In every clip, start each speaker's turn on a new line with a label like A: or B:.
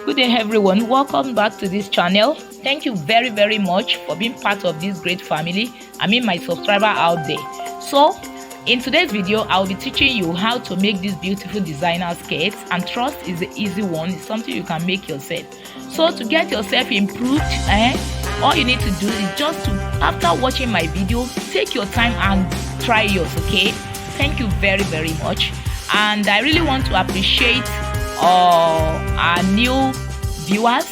A: Good day everyone, welcome back to this channel. Thank you very much for being part of this great family. My subscriber out there. So in today's video, I'll be teaching you how to make these beautiful designer skirts, and trust is the easy one. It's something you can make yourself. So to get yourself improved, all you need to do is just to, after watching my video, take your time and try yours. Okay, thank you very much. And I really want to appreciate our new viewers.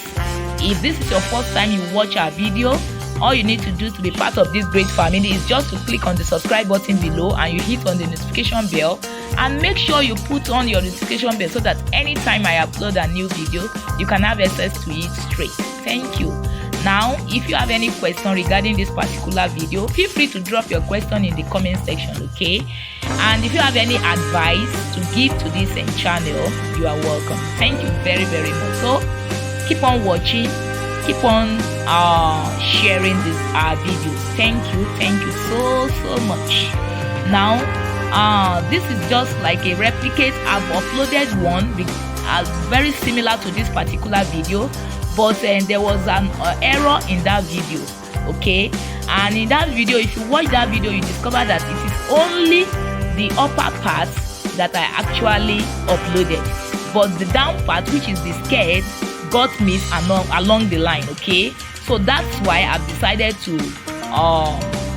A: If this is your first time you watch our video, all you need to do to be part of this great family is just to click on the subscribe button below, and you hit on the notification bell, and make sure you put on your notification bell so that anytime I upload a new video, you can have access to it straight. Thank you. Now, if you have any question regarding this particular video, feel free to drop your question in the comment section, okay? And if you have any advice to give to this channel, you are welcome. Thank you very much. So keep on watching, keep on sharing this videos. Thank you so much. Now this is just like a replicate. I've uploaded one very similar to this particular video, but there was an error in that video, okay? And in that video, if you watch that video, you discover that it is only the upper part that I actually uploaded, but the down part, which is the skirt, got missed along the line, okay? So that's why I've decided to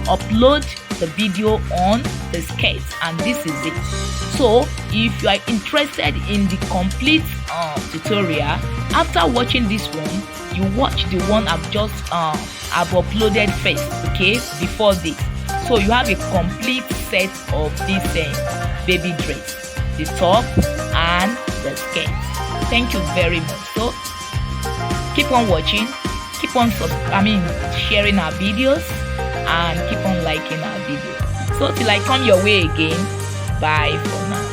A: upload the video on the skirts, and this is it. So if you are interested in the complete tutorial, after watching this one, you watch the one I've uploaded first, okay, before this. So you have a complete set of this baby dress, the top and the skirt. Thank you very much. So keep on watching, keep on sharing our videos, and keep on liking our videos. So till I come your way again, bye for now.